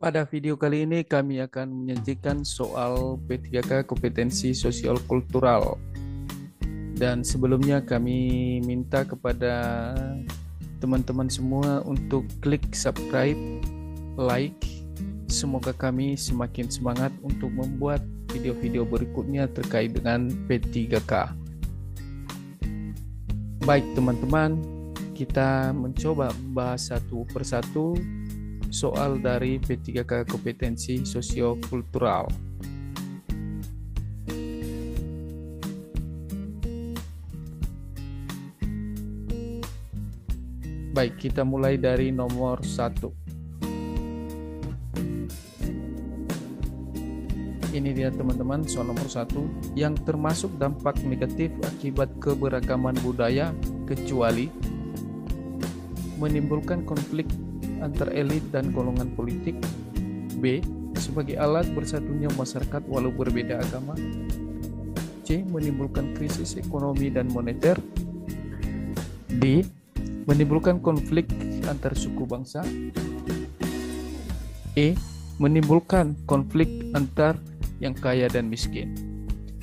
Pada video kali ini kami akan menyajikan soal P3K kompetensi sosial kultural. Dan sebelumnya kami minta kepada teman-teman semua untuk klik subscribe, like. Semoga kami semakin semangat untuk membuat video-video berikutnya terkait dengan P3K. Baik teman-teman, kita mencoba membahas satu persatu soal dari P3K kompetensi sosiokultural. Baik, kita mulai dari nomor 1. Ini dia teman-teman, soal nomor 1 yang termasuk dampak negatif akibat keberagaman budaya kecuali menimbulkan konflik antar elit dan golongan politik. B. Sebagai alat bersatunya masyarakat walau berbeda agama. C. Menimbulkan krisis ekonomi dan moneter. D. Menimbulkan konflik antar suku bangsa. E. Menimbulkan konflik antar yang kaya dan miskin.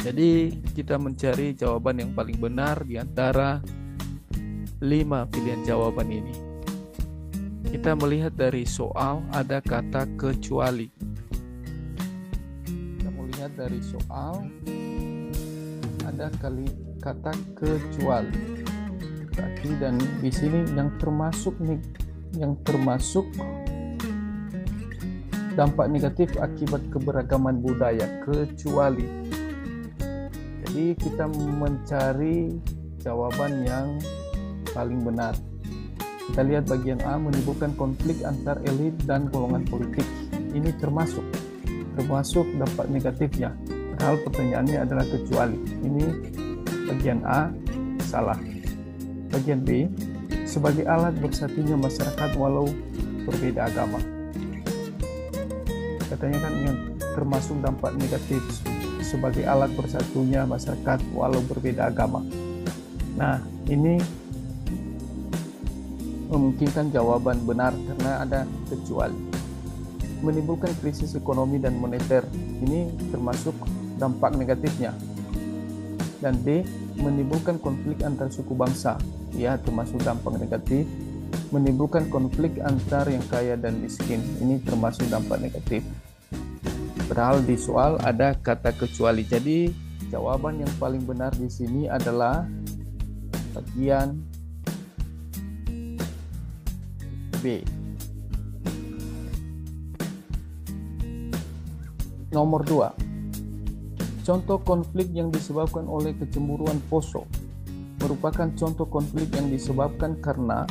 Jadi kita mencari jawaban yang paling benar di antara 5 pilihan jawaban ini. Kita melihat dari soal ada kata kecuali. Kita melihat dari soal ada kata kecuali. Berarti dan di sini yang termasuk dampak negatif akibat keberagaman budaya kecuali. Jadi kita mencari jawaban yang paling benar. Kita lihat bagian A, menimbulkan konflik antar elit dan golongan politik. Ini termasuk dampak negatifnya. Padahal pertanyaannya adalah kecuali. Ini bagian A salah. Bagian B, sebagai alat bersatunya masyarakat walau berbeda agama. Katanya kan yang termasuk dampak negatif sebagai alat bersatunya masyarakat walau berbeda agama. Nah, ini memungkinkan jawaban benar karena ada kecuali. Menimbulkan krisis ekonomi dan moneter, ini termasuk dampak negatifnya. Dan D, menimbulkan konflik antar suku bangsa, ya termasuk dampak negatif. Menimbulkan konflik antar yang kaya dan miskin, ini termasuk dampak negatif. Padahal di soal ada kata kecuali. Jadi jawaban yang paling benar di sini adalah bagian B. Nomor 2. Contoh konflik yang disebabkan oleh kecemburuan Poso merupakan contoh konflik yang disebabkan karena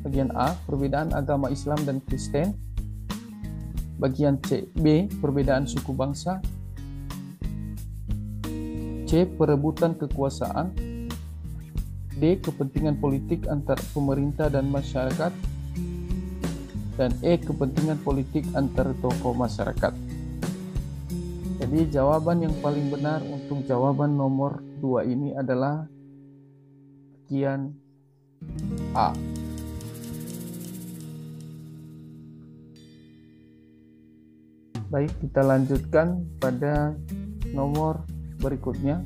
bagian A, perbedaan agama Islam dan Kristen. Bagian C, B, perbedaan suku bangsa. C, perebutan kekuasaan. D, kepentingan politik antar pemerintah dan masyarakat. Dan E, kepentingan politik antar tokoh masyarakat. Jadi jawaban yang paling benar untuk jawaban nomor 2 ini adalah bagian A. Baik, kita lanjutkan pada nomor berikutnya.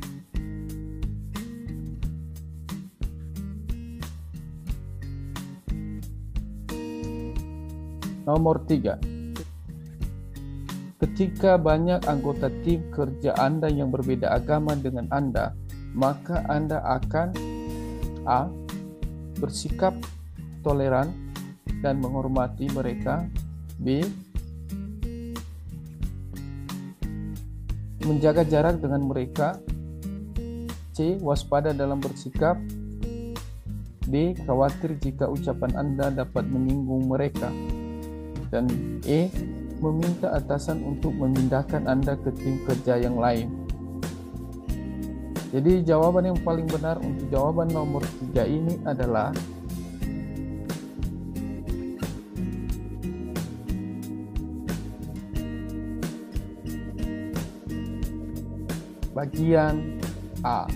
Nomor 3. Ketika banyak anggota tim kerja Anda yang berbeda agama dengan Anda, maka Anda akan A. bersikap toleran dan menghormati mereka. B. menjaga jarak dengan mereka. C. waspada dalam bersikap. D. khawatir jika ucapan Anda dapat menyinggung mereka. Dan E. meminta atasan untuk memindahkan Anda ke tim kerja yang lain. Jadi jawaban yang paling benar untuk jawaban nomor 3 ini adalah bagian A.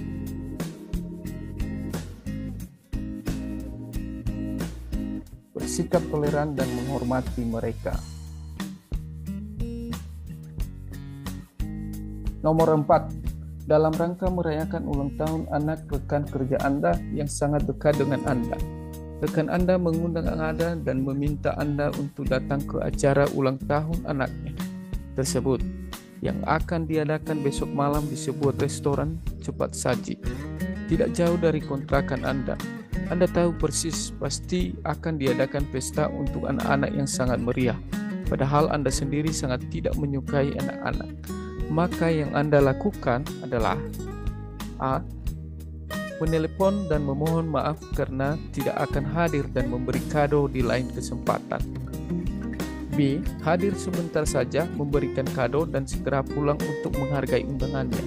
Bersikap toleran dan menghormati mereka. Nomor 4, dalam rangka merayakan ulang tahun anak rekan kerja Anda yang sangat dekat dengan Anda. Rekan Anda mengundang Anda dan meminta Anda untuk datang ke acara ulang tahun anaknya tersebut yang akan diadakan besok malam di sebuah restoran cepat saji. Tidak jauh dari kontrakan Anda. Anda tahu persis pasti akan diadakan pesta untuk anak-anak yang sangat meriah. Padahal Anda sendiri sangat tidak menyukai anak-anak. Maka yang Anda lakukan adalah A. Menelepon dan memohon maaf karena tidak akan hadir dan memberi kado di lain kesempatan. B. Hadir sebentar saja, memberikan kado dan segera pulang untuk menghargai undangannya.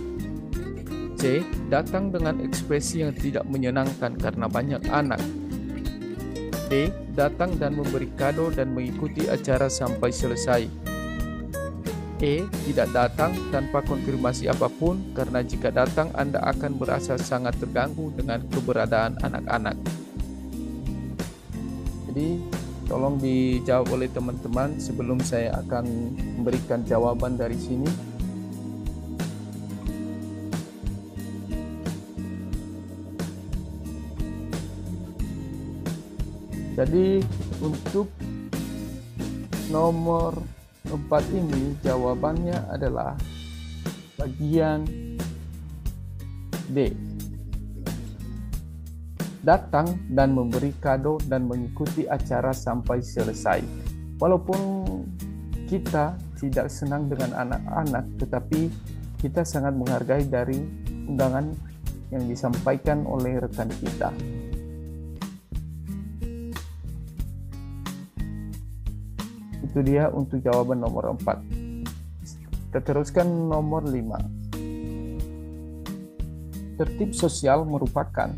C. Datang dengan ekspresi yang tidak menyenangkan karena banyak anak. D. Datang dan memberi kado dan mengikuti acara sampai selesai. E. Tidak datang tanpa konfirmasi apapun karena jika datang Anda akan merasa sangat terganggu dengan keberadaan anak-anak. Jadi tolong dijawab oleh teman-teman sebelum saya akan memberikan jawaban dari sini. Jadi untuk nomor 4 ini jawabannya adalah bagian D. Datang dan memberi kado dan mengikuti acara sampai selesai. Walaupun kita tidak senang dengan anak-anak, tetapi kita sangat menghargai dari undangan yang disampaikan oleh rekan kita. Itu dia untuk jawaban nomor 4. Kita teruskan nomor 5. Tertib sosial merupakan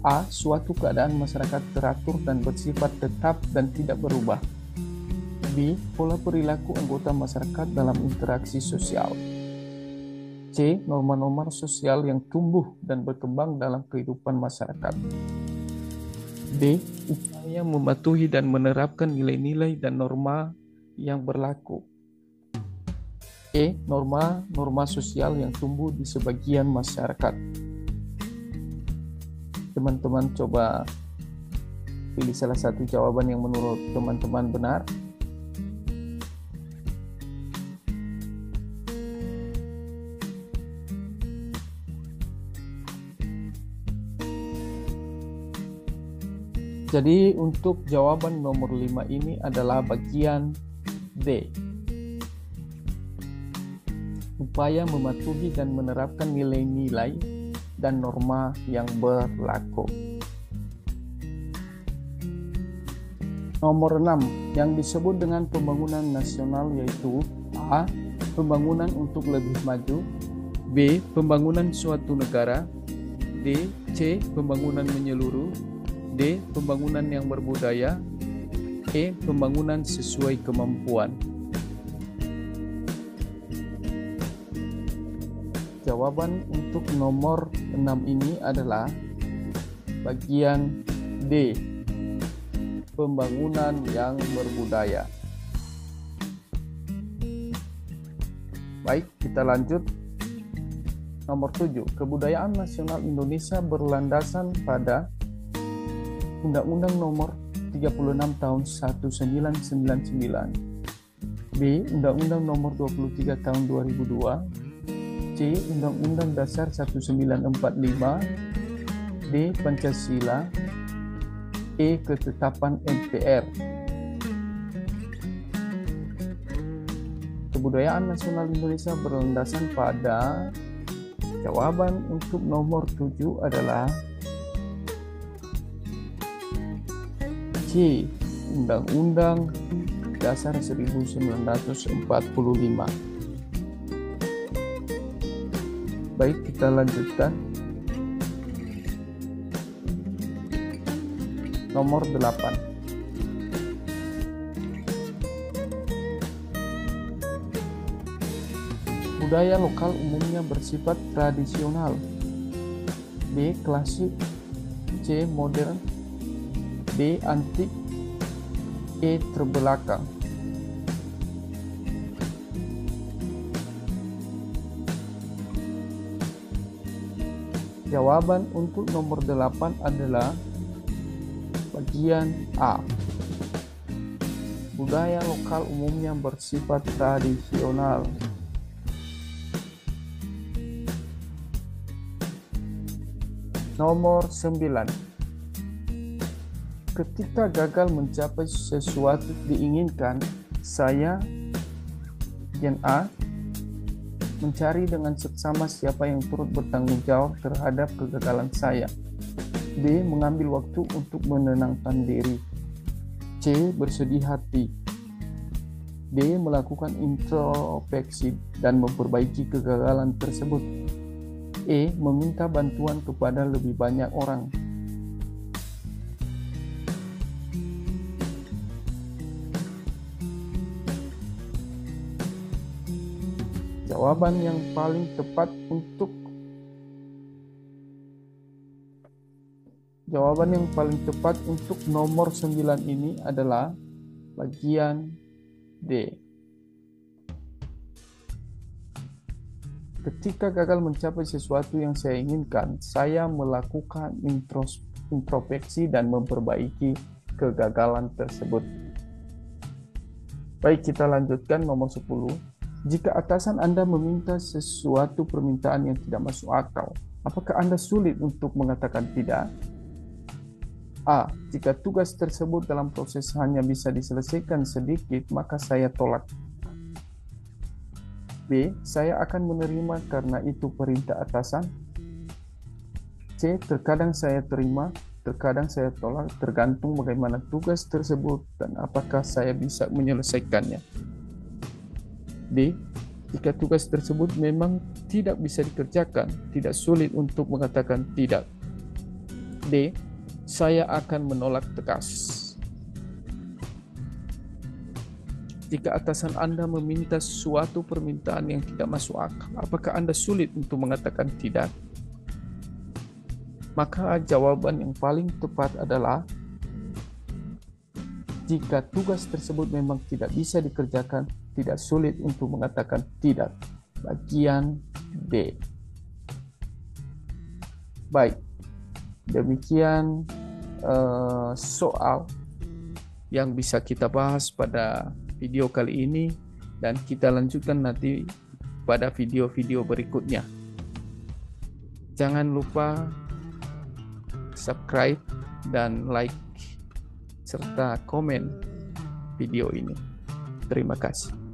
A. Suatu keadaan masyarakat teratur dan bersifat tetap dan tidak berubah. B. Pola perilaku anggota masyarakat dalam interaksi sosial. C. Norma-norma sosial yang tumbuh dan berkembang dalam kehidupan masyarakat. D. Upaya mematuhi dan menerapkan nilai-nilai dan norma yang berlaku. E. Norma-norma sosial yang tumbuh di sebagian masyarakat. Teman-teman coba pilih salah satu jawaban yang menurut teman-teman benar. Jadi untuk jawaban nomor 5 ini adalah bagian D. Upaya mematuhi dan menerapkan nilai-nilai dan norma yang berlaku. Nomor 6 yang disebut dengan pembangunan nasional yaitu A. Pembangunan untuk lebih maju. B. Pembangunan suatu negara. D. C. Pembangunan menyeluruh. D. Pembangunan yang berbudaya. E. Pembangunan sesuai kemampuan. Jawaban untuk nomor 6 ini adalah bagian D. Pembangunan yang berbudaya. Baik, kita lanjut. Nomor 7. Kebudayaan nasional Indonesia berlandasan pada Undang-Undang Nomor 36 Tahun 1999. B. Undang-Undang Nomor 23 Tahun 2002. C. Undang-Undang Dasar 1945. D. Pancasila. E. Ketetapan MPR. Kebudayaan nasional Indonesia berlandasan pada jawaban untuk nomor 7 adalah C. Undang-Undang Dasar 1945. Baik, kita lanjutkan. Nomor 8. Budaya lokal umumnya bersifat tradisional. B. Klasik. C. Modern. D. Antik. E. Terbelakang. Jawaban untuk nomor 8 adalah bagian A. Budaya lokal umumnya bersifat tradisional. Nomor 9. Ketika gagal mencapai sesuatu diinginkan, saya, bagian A, mencari dengan seksama siapa yang turut bertanggung jawab terhadap kegagalan saya. B. Mengambil waktu untuk menenangkan diri. C. Bersedih hati. D. Melakukan introspeksi dan memperbaiki kegagalan tersebut. E. Meminta bantuan kepada lebih banyak orang. Jawaban yang paling tepat untuk nomor 9 ini adalah bagian D. Ketika gagal mencapai sesuatu yang saya inginkan, saya melakukan introspeksi dan memperbaiki kegagalan tersebut. Baik, kita lanjutkan nomor 10. Jika atasan Anda meminta sesuatu permintaan yang tidak masuk akal, apakah Anda sulit untuk mengatakan tidak? A. Jika tugas tersebut dalam proses hanya bisa diselesaikan sedikit, maka saya tolak. B. Saya akan menerima karena itu perintah atasan. C. Terkadang saya terima, terkadang saya tolak, tergantung bagaimana tugas tersebut dan apakah saya bisa menyelesaikannya. D. Jika tugas tersebut memang tidak bisa dikerjakan, tidak sulit untuk mengatakan tidak. D. Saya akan menolak tegas. Jika atasan Anda meminta suatu permintaan yang tidak masuk akal, apakah Anda sulit untuk mengatakan tidak? Maka jawaban yang paling tepat adalah jika tugas tersebut memang tidak bisa dikerjakan, tidak sulit untuk mengatakan tidak. Bagian D. Baik, demikian soal yang bisa kita bahas pada video kali ini, dan kita lanjutkan nanti pada video-video berikutnya. Jangan lupa subscribe dan like serta komen video ini. Terima kasih.